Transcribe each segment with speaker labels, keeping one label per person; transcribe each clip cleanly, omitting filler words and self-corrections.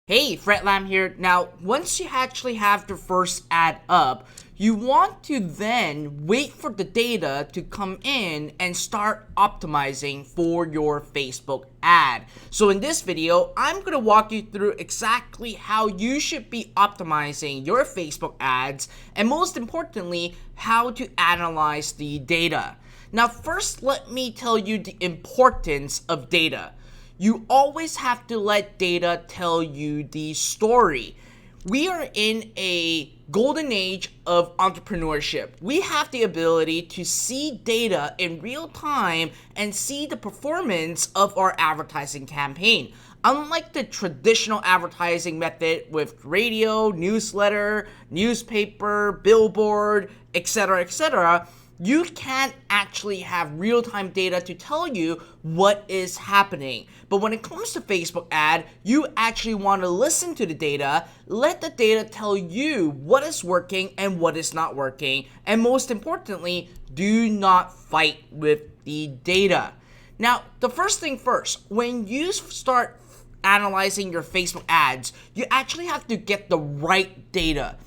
Speaker 1: Hey, Fretlam here. Now, once you actually have the first ad up, you want to then wait for the data to come in and start optimizing for your Facebook ad. So in this video, I'm going to walk you through exactly how you should be optimizing your Facebook ads and most importantly, how to analyze the data. Now, first, let me tell you the importance of data. You always have to let data tell you the story. We are in a golden age of entrepreneurship. We have the ability to see data in real time and see the performance of our advertising campaign. Unlike the traditional advertising method with radio, newsletter, newspaper, billboard, etc., you can't actually have real-time data to tell you what is happening. But when it comes to Facebook ad, you actually want to listen to the data, let the data tell you what is working and what is not working, and most importantly, do not fight with the data. Now, the first thing first, when you start analyzing your Facebook ads, you actually have to get the right data.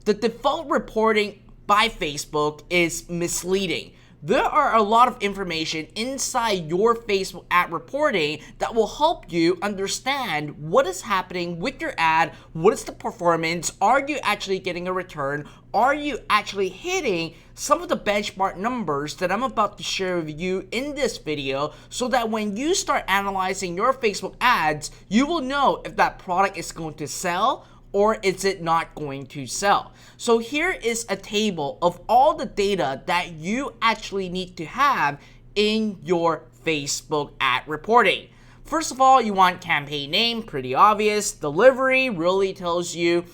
Speaker 1: The default reporting by Facebook is misleading. There are a lot of information inside your Facebook ad reporting that will help you understand what is happening with your ad, what is the performance, are you actually getting a return, are you actually hitting some of the benchmark numbers that I'm about to share with you in this video, so that when you start analyzing your Facebook ads, you will know if that product is going to sell or is it not going to sell. So here is a table of all the data that you actually need to have in your Facebook ad reporting. First of all, you want campaign name, pretty obvious. Delivery really tells you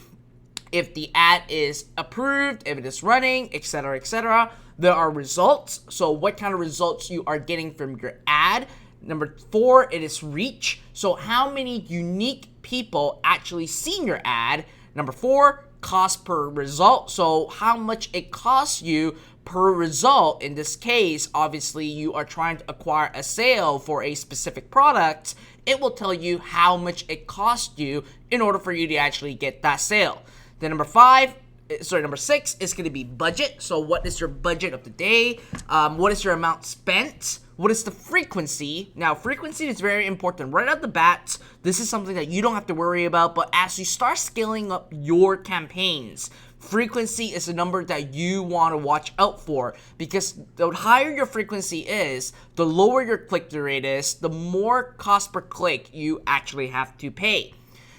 Speaker 1: if the ad is approved, if it is running, etc. There are results, so what kind of results you are getting from your ad. Number 4, it is reach. So how many unique people actually seen your ad. Number 4, cost per result. So how much it costs you per result. In this case, obviously you are trying to acquire a sale for a specific product. It will tell you how much it costs you in order for you to actually get that sale. Then number 6 is going to be budget. So what is your budget of the day? What is your amount spent? What is the frequency? Now, frequency is very important. Right out the bat, this is something that you don't have to worry about, but as you start scaling up your campaigns, frequency is a number that you want to watch out for, because the higher your frequency is, the lower your click-through rate is, the more cost per click you actually have to pay.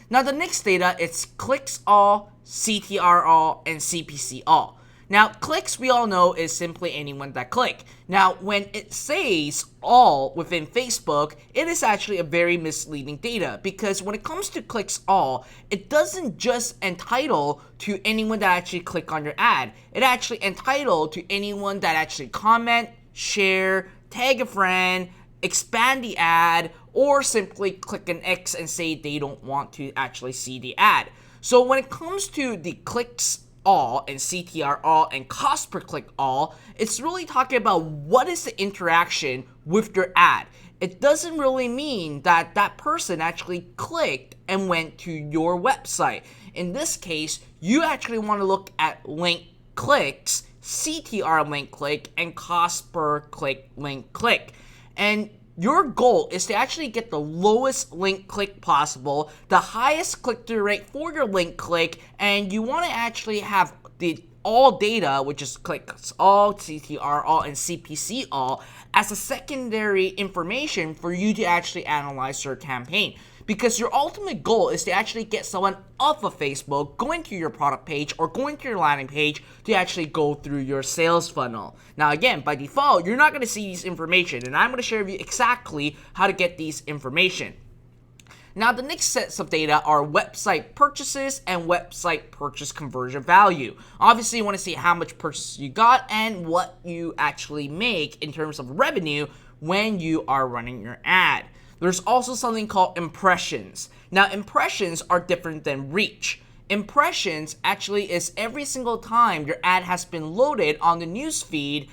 Speaker 1: Now, the next data is clicks all, CTR all, and CPC all. Now, clicks, we all know, is simply anyone that click. Now, when it says all within Facebook, it is actually a very misleading data, because when it comes to clicks all, it doesn't just entitle to anyone that actually click on your ad. It actually entitled to anyone that actually comment, share, tag a friend, expand the ad, or simply click an X and say they don't want to actually see the ad. So when it comes to the clicks all and CTR all and cost per click all, it's really talking about what is the interaction with your ad. It doesn't really mean that that person actually clicked and went to your website. In this case, you actually want to look at link clicks, CTR link click, and cost per click link click. And your goal is to actually get the lowest link click possible, the highest click-through rate for your link click, and you want to actually have the all data, which is clicks all, CTR all, and CPC all, as a secondary information for you to actually analyze your campaign. Because your ultimate goal is to actually get someone off of Facebook, going to your product page or going to your landing page to actually go through your sales funnel. Now again, by default, you're not going to see these information, and I'm going to share with you exactly how to get these information. Now, the next sets of data are website purchases and website purchase conversion value. Obviously, you want to see how much purchase you got and what you actually make in terms of revenue when you are running your ad. There's also something called impressions. Now, impressions are different than reach. Impressions actually is every single time your ad has been loaded on the news feed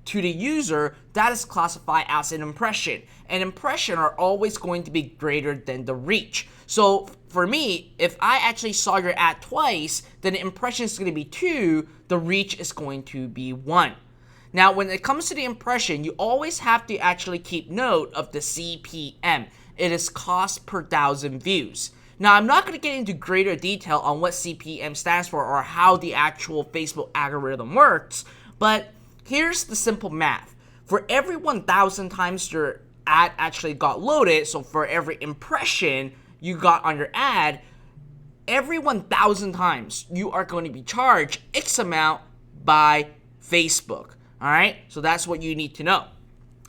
Speaker 1: to the user, that is classified as an impression. An impression are always going to be greater than the reach. So for me, if I actually saw your ad twice, then the impression is going to be 2, the reach is going to be 1. Now, when it comes to the impression, you always have to actually keep note of the CPM. It is cost per 1,000 views. Now, I'm not going to get into greater detail on what CPM stands for or how the actual Facebook algorithm works, but here's the simple math. For every 1,000 times your ad actually got loaded, so for every impression you got on your ad, every 1,000 times you are going to be charged X amount by Facebook. Alright, so that's what you need to know.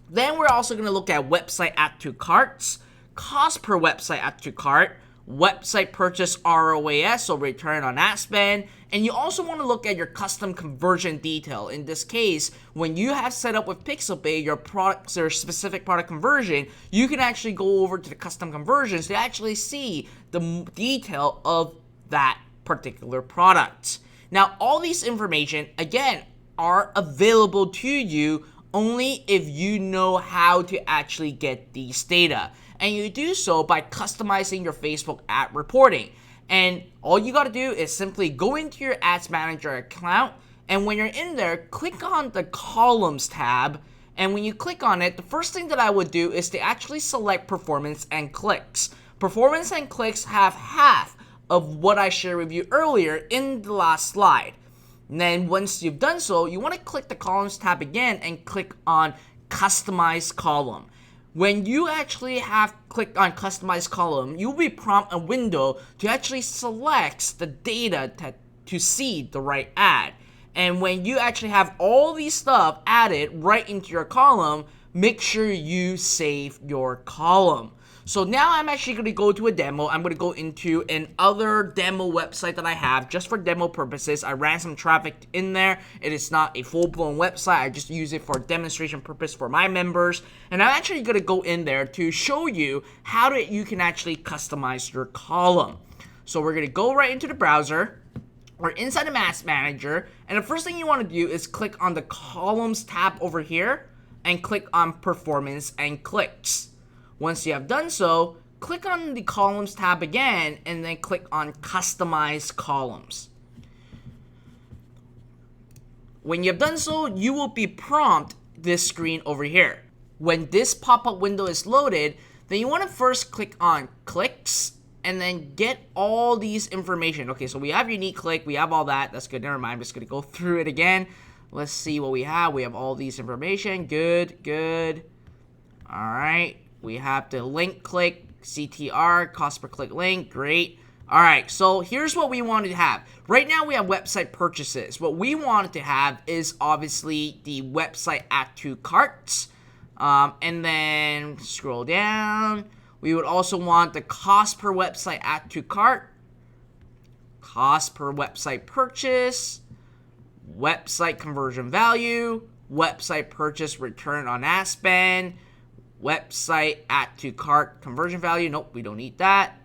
Speaker 1: Then we're also going to look at website add to carts, cost per website add to cart, website purchase ROAS, so return on ad spend, and you also want to look at your custom conversion detail. In this case, when you have set up with Pixabay your products or specific product conversion, you can actually go over to the custom conversions to actually see the detail of that particular product. Now, all these information, again, are available to you only if you know how to actually get these data. And you do so by customizing your Facebook ad reporting. And all you got to do is simply go into your Ads Manager account, and when you're in there, click on the Columns tab. And when you click on it, the first thing that I would do is to actually select Performance and Clicks. Performance and Clicks have half of what I shared with you earlier in the last slide. And then once you've done so, you want to click the Columns tab again and click on Customize Column. When you actually have clicked on Customize Column, you'll be prompted a window to actually select the data to see the right ad. And when you actually have all these stuff added right into your column, make sure you save your column. So now I'm actually going to go to a demo. I'm going to go into another demo website that I have just for demo purposes. I ran some traffic in there. It is not a full-blown website. I just use it for demonstration purpose for my members. And I'm actually going to go in there to show you how you can actually customize your column. So we're going to go right into the browser. We're inside the Ads Manager. And the first thing you want to do is click on the Columns tab over here and click on Performance and Clicks. Once you have done so, click on the Columns tab again and then click on Customize Columns. When you have done so, you will be prompted this screen over here. When this pop-up window is loaded, then you want to first click on Clicks and then get all these information. Okay, so we have unique click, we have all that. That's good. Never mind. I'm just going to go through it again. Let's see what we have. We have all these information. Good, good. All right. We have the link click, CTR, cost per click link, great. All right, so here's what we wanted to have. Right now we have website purchases. What we wanted to have is obviously the website add to carts. And then scroll down. We would also want the cost per website add to cart, cost per website purchase, website conversion value, website purchase return on ad spend, website add to cart conversion value. Nope, we don't need that.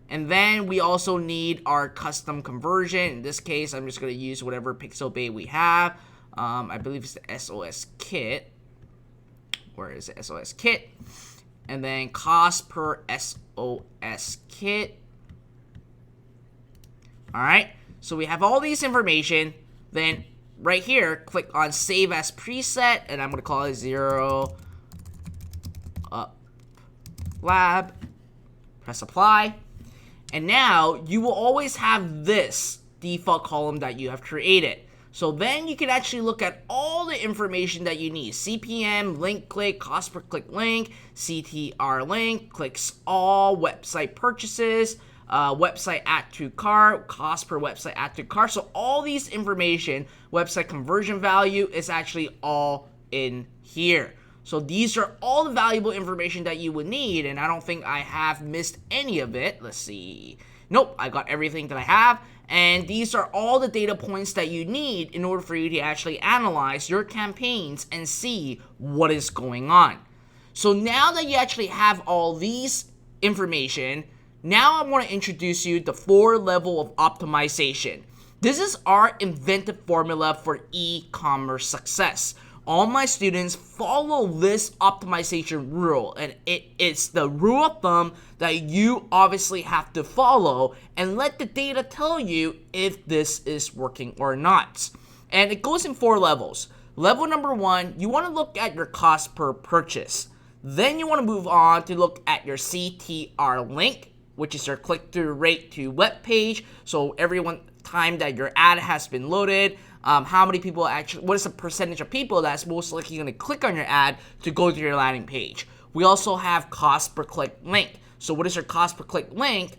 Speaker 1: And then we also need our custom conversion. In this case, I'm just going to use whatever Pixabay we have. I believe it's the SOS kit. Where is the SOS kit? And then cost per SOS kit. All right, so we have all these information. Then right here, click on Save as Preset, and I'm going to call it 0 lab, press apply, and now you will always have this default column that you have created. So then you can actually look at all the information that you need: CPM, link click, cost per click link, CTR link, clicks all, website purchases, website add to cart, cost per website add to cart. So all these information, website conversion value, is actually all in here. So these are all the valuable information that you would need, and I don't think I have missed any of it. Let's see. Nope, I got everything that I have, and these are all the data points that you need in order for you to actually analyze your campaigns and see what is going on. So now that you actually have all these information, now I want to introduce you the 4-level of optimization. This is our inventive formula for e-commerce success. all my students follow this optimization rule, and it's the rule of thumb that you obviously have to follow and let the data tell you if this is working or not. And it goes in 4 levels. Level number 1, you want to look at your cost per purchase. Then you want to move on to look at your CTR link, which is your click-through rate to web page. So every one time that your ad has been loaded, how many people actually, what is the percentage of people that's most likely going to click on your ad to go to your landing page. We also have cost per click link. So what is your cost per click link?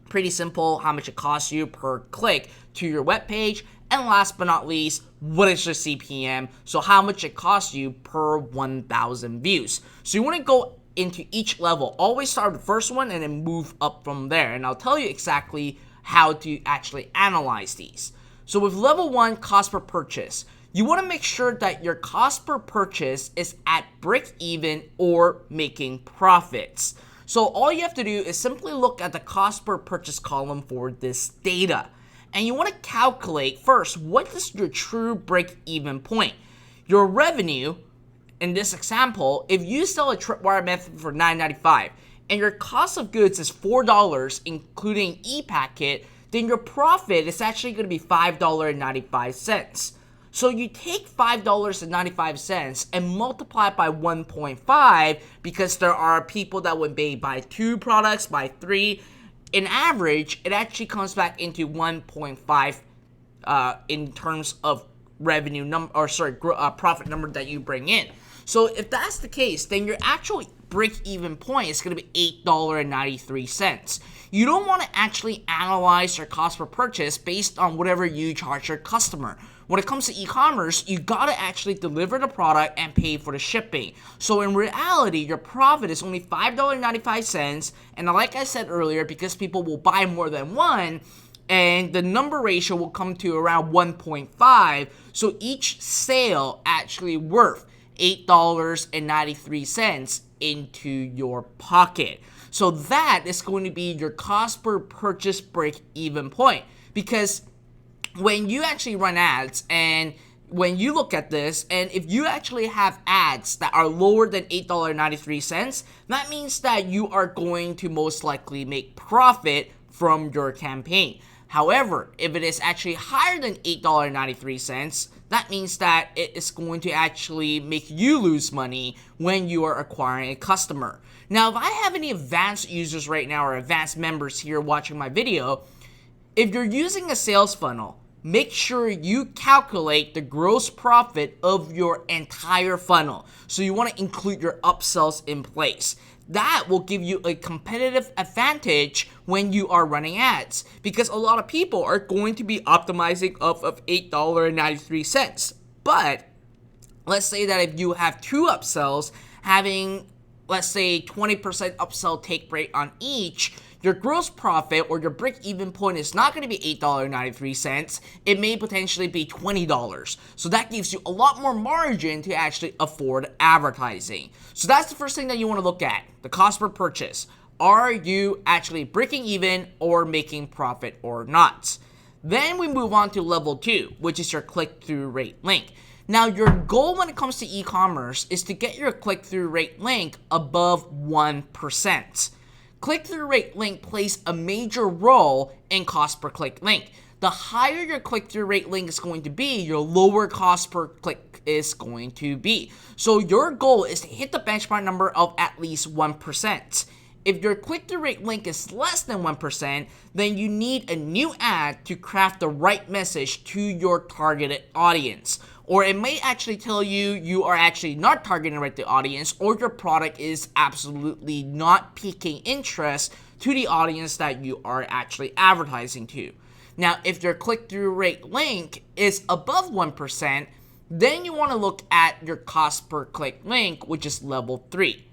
Speaker 1: Pretty simple, how much it costs you per click to your web page. And last but not least, what is your CPM? So how much it costs you per 1,000 views. So you want to go into each level. Always start with the first one and then move up from there. And I'll tell you exactly how to actually analyze these. So with level 1, cost per purchase, you want to make sure that your cost per purchase is at break even or making profits. So all you have to do is simply look at the cost per purchase column for this data. And you want to calculate first, what is your true break even point? Your revenue, in this example, if you sell a tripwire method for $9.95 and your cost of goods is $4 including e-packet, then your profit is actually going to be $5.95. So you take $5.95 and multiply it by 1.5 because there are people that would buy 2 products, buy 3. In average, it actually comes back into 1.5 in terms of revenue profit number that you bring in. So if that's the case, then your actual break-even point is going to be $8.93. You don't want to actually analyze your cost per purchase based on whatever you charge your customer. When it comes to e-commerce, you gotta actually deliver the product and pay for the shipping. So in reality, your profit is only $5.95, and like I said earlier, because people will buy more than one, and the number ratio will come to around 1.5, so each sale actually worth $8.93 into your pocket. So that is going to be your cost per purchase break-even point, because when you actually run ads and when you look at this, and if you actually have ads that are lower than $8.93, that means that you are going to most likely make profit from your campaign. However, if it is actually higher than $8.93, that means that it is going to actually make you lose money when you are acquiring a customer. Now, if I have any advanced users right now or advanced members here watching my video, if you're using a sales funnel, make sure you calculate the gross profit of your entire funnel. So you want to include your upsells in place. That will give you a competitive advantage when you are running ads, because a lot of people are going to be optimizing off of $8.93. But let's say that if you have 2 upsells having, let's say, 20% upsell take rate on each, your gross profit or your break-even point is not going to be $8.93. It may potentially be $20. So that gives you a lot more margin to actually afford advertising. So that's the first thing that you want to look at, the cost per purchase. Are you actually breaking even or making profit or not? Then we move on to level 2, which is your click-through rate link. Now, your goal when it comes to e-commerce is to get your click-through rate link above 1%. Click-through rate link plays a major role in cost per click link. The higher your click-through rate link is going to be, your lower cost per click is going to be. So your goal is to hit the benchmark number of at least 1%. If your click-through rate link is less than 1%, then you need a new ad to craft the right message to your targeted audience. Or it may actually tell you you are actually not targeting right the audience, or your product is absolutely not piquing interest to the audience that you are actually advertising to. Now, if your click-through rate link is above 1%, then you want to look at your cost per click link, which is level 3.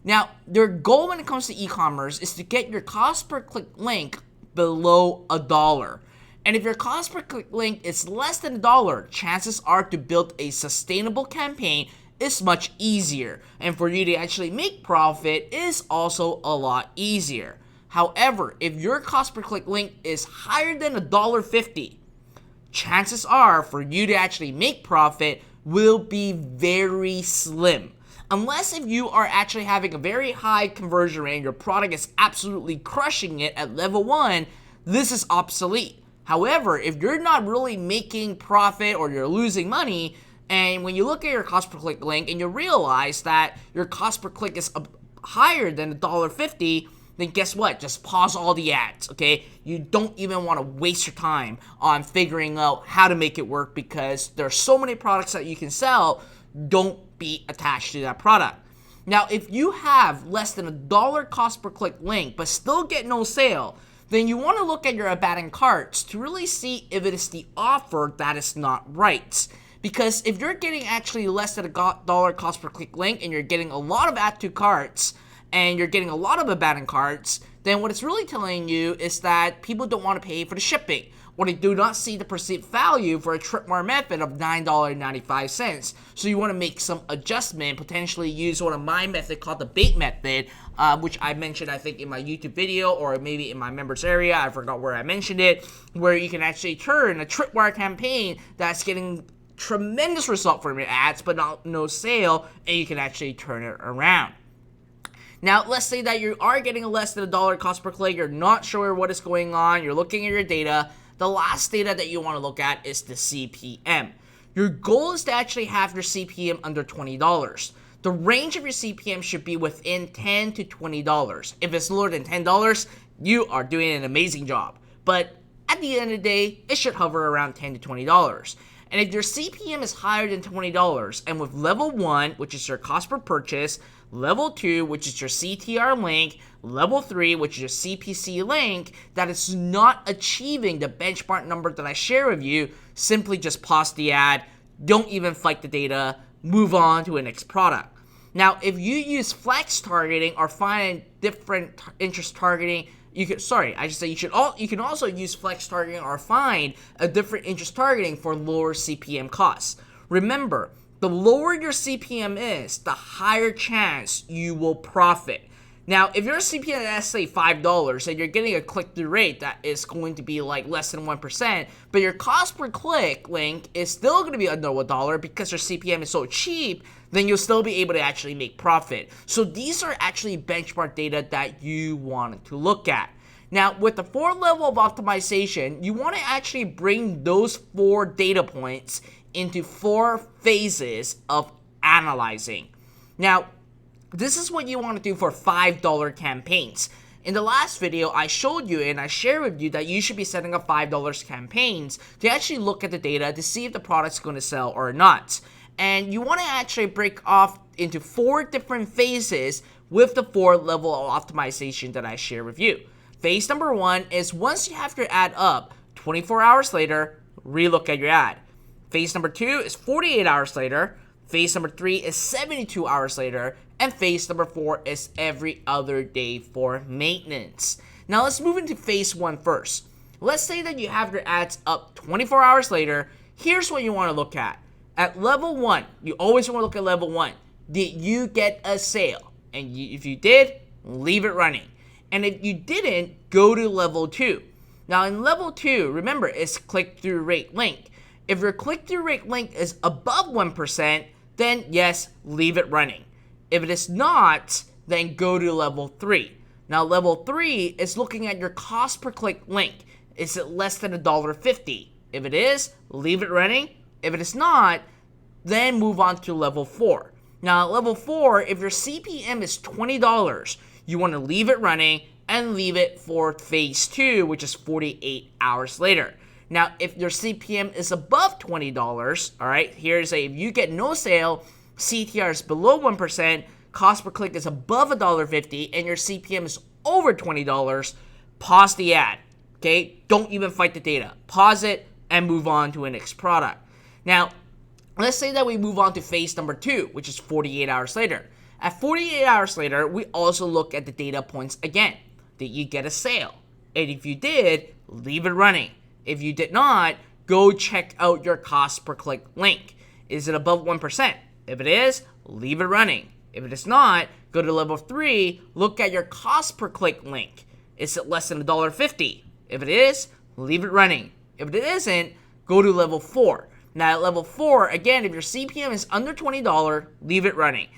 Speaker 1: Now, your goal when it comes to e-commerce is to get your cost per click link below $1. And if your cost per click link is less than $1, chances are to build a sustainable campaign is much easier. And for you to actually make profit is also a lot easier. However, if your cost per click link is higher than $1.50, chances are for you to actually make profit will be very slim. Unless if you are actually having a very high conversion rate and your product is absolutely crushing it at level 1, this is obsolete. However, if you're not really making profit or you're losing money, and when you look at your cost per click link and you realize that your cost per click is higher than $1.50, then guess what? Just pause all the ads, okay? You don't even want to waste your time on figuring out how to make it work because there are so many products that you can sell. Don't be attached to that product. Now, if you have less than $1 cost per click link but still get no sale, then you want to look at your abandoned carts to really see if it is the offer that is not right. Because if you're getting actually less than $1 cost per click link and you're getting a lot of add to carts and you're getting a lot of abandoned carts, then what it's really telling you is that people don't want to pay for the shipping, or they do not see the perceived value for a tripwire method of $9.95. So you want to make some adjustment, potentially use one of my method called the bait method, which I mentioned I think in my YouTube video or maybe in my members area. I forgot where I mentioned it, where you can actually turn a tripwire campaign that's getting tremendous result from your ads but no sale, and you can actually turn it around. Now, let's say that you are getting a less than $1 cost per click, you're not sure what is going on, you're looking at your data. The last data that you want to look at is the CPM. Your goal is to actually have your CPM under $20. The range of your CPM should be within $10 to $20. If it's lower than $10, you are doing an amazing job. But at the end of the day, it should hover around $10 to $20. And if your CPM is higher than $20, and with level 1, which is your cost per purchase, level 2, which is your CTR link, level 3, which is your CPC link, that is not achieving the benchmark number that I share with you, simply just pause the ad, don't even fight the data, move on to a next product. Now, if you use flex targeting or find different interest targeting, you can also use flex targeting or find a different interest targeting for lower CPM costs. Remember, the lower your CPM is, the higher chance you will profit. Now, if your CPM is, let's say, $5 and you're getting a click-through rate that is going to be like less than 1%, but your cost per click link is still going to be under $1 because your CPM is so cheap, then you'll still be able to actually make profit. So these are actually benchmark data that you want to look at. Now, with the 4 level of optimization, you want to actually bring those 4 data points into 4 phases of analyzing. Now, this is what you want to do for $5 campaigns. In the last video, I showed you and I shared with you that you should be setting up $5 campaigns to actually look at the data to see if the product's going to sell or not. And you want to actually break off into 4 different phases with the 4 level of optimization that I share with you. Phase number 1 is once you have your ad up, 24 hours later, relook at your ad. Phase number 2 is 48 hours later. Phase number 3 is 72 hours later. And phase number 4 is every other day for maintenance. Now let's move into phase 1 first. Let's say that you have your ads up 24 hours later. Here's what you want to look at. At level 1, you always want to look at level 1. Did you get a sale? And if you did, leave it running. And if you didn't, go to level 2. Now in level 2, remember, it's click-through rate link. If your click-through rate link is above 1%, then yes, leave it running. If it is not, then go to level 3. Now level 3 is looking at your cost per click link. Is it less than $1.50? If it is, leave it running. If it is not, then move on to level 4. Now at level 4, if your CPM is $20, you want to leave it running and leave it for phase 2, which is 48 hours later. Now, if your CPM is above $20, all right, here's if you get no sale, CTR is below 1%, cost per click is above $1.50, and your CPM is over $20, pause the ad, okay? Don't even fight the data. Pause it and move on to a next product. Now, let's say that we move on to phase number 2, which is 48 hours later. At 48 hours later, we also look at the data points again. Did you get a sale? And if you did, leave it running. If you did not, go check out your cost per click link. Is it above 1%? If it is, leave it running. If it is not, go to level 3, look at your cost per click link. Is it less than $1.50? If it is, leave it running. If it isn't, go to level 4. Now at level 4, again, if your CPM is under $20, leave it running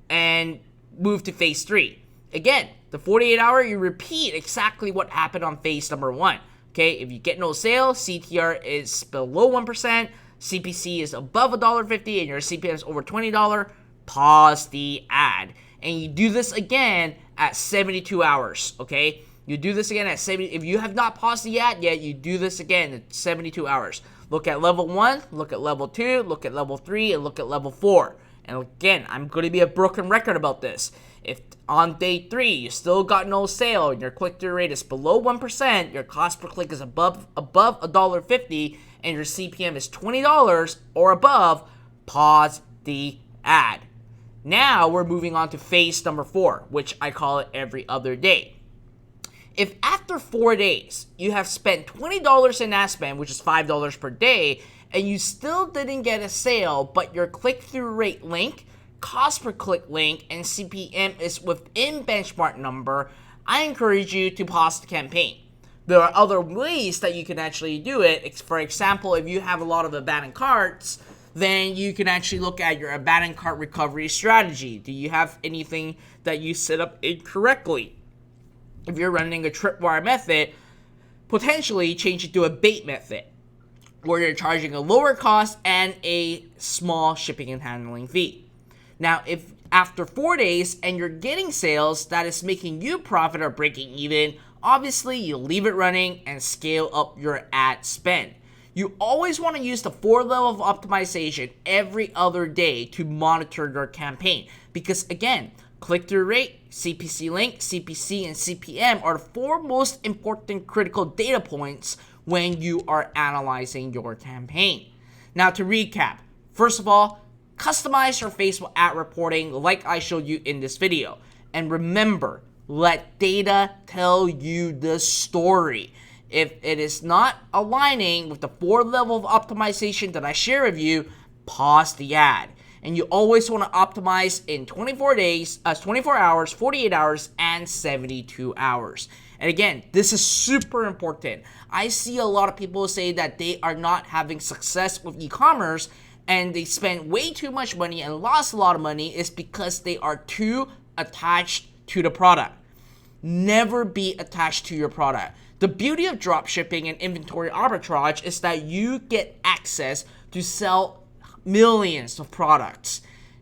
Speaker 1: and move to phase 3. Again, the 48 hour, you repeat exactly what happened on phase number 1. Okay, if you get no sale, CTR is below 1%, CPC is above $1.50, and your CPM is over $20, pause the ad. And you do this again at 72 hours, okay? You do this again at 70. If you have not paused the ad yet, you do this again at 72 hours. Look at level 1, look at level 2, look at level 3, and look at level 4. And again, I'm going to be a broken record about this. If on day 3 you still got no sale and your click-through rate is below 1%, your cost per click is above $1.50, and your CPM is $20 or above, pause the ad. Now we're moving on to phase number 4, which I call it every other day. If after 4 days you have spent $20 in ad spend, which is $5 per day, and you still didn't get a sale, but your click-through rate link, cost per click link, and CPM is within benchmark number, I encourage you to pause the campaign. There are other ways that you can actually do it. For example, if you have a lot of abandoned carts, then you can actually look at your abandoned cart recovery strategy. Do you have anything that you set up incorrectly? If you're running a tripwire method, potentially change it to a bait method, where you're charging a lower cost and a small shipping and handling fee. Now, if after 4 days and you're getting sales that is making you profit or breaking even, obviously you leave it running and scale up your ad spend. You always want to use the 4 level of optimization every other day to monitor your campaign, because again, click-through rate, CPC link, CPC, and CPM are the 4 most important critical data points when you are analyzing your campaign. Now to recap, first of all, customize your Facebook ad reporting like I showed you in this video. And remember, let data tell you the story. If it is not aligning with the 4 level of optimization that I share with you, pause the ad. And you always want to optimize in 24 hours, 48 hours, and 72 hours. And again, this is super important. I see a lot of people say that they are not having success with e-commerce and they spend way too much money and lost a lot of money is because they are too attached to the product. Never be attached to your product. The beauty of dropshipping and inventory arbitrage is that you get access to sell millions of products.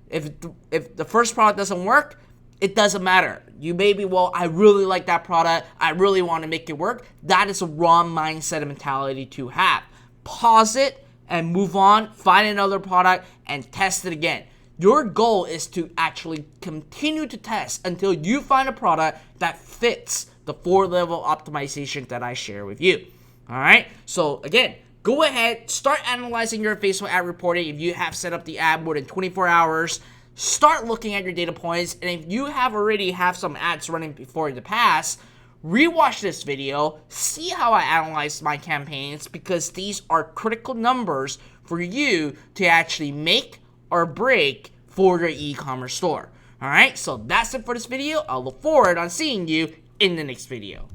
Speaker 1: If the first product doesn't work, it doesn't matter. You may be, well, I really like that product, I really want to make it work. That is a wrong mindset and mentality to have. Pause it and move on, find another product and test it again. Your goal is to actually continue to test until you find a product that fits the 4 level optimization that I share with you. All right, so again, go ahead, start analyzing your Facebook ad reporting. If you have set up the ad more than 24 hours, start looking at your data points. And if you have already have some ads running before in the past, rewatch this video, see how I analyze my campaigns, because these are critical numbers for you to actually make or break for your e-commerce store. All right, so that's it for this video. I'll look forward on seeing you in the next video.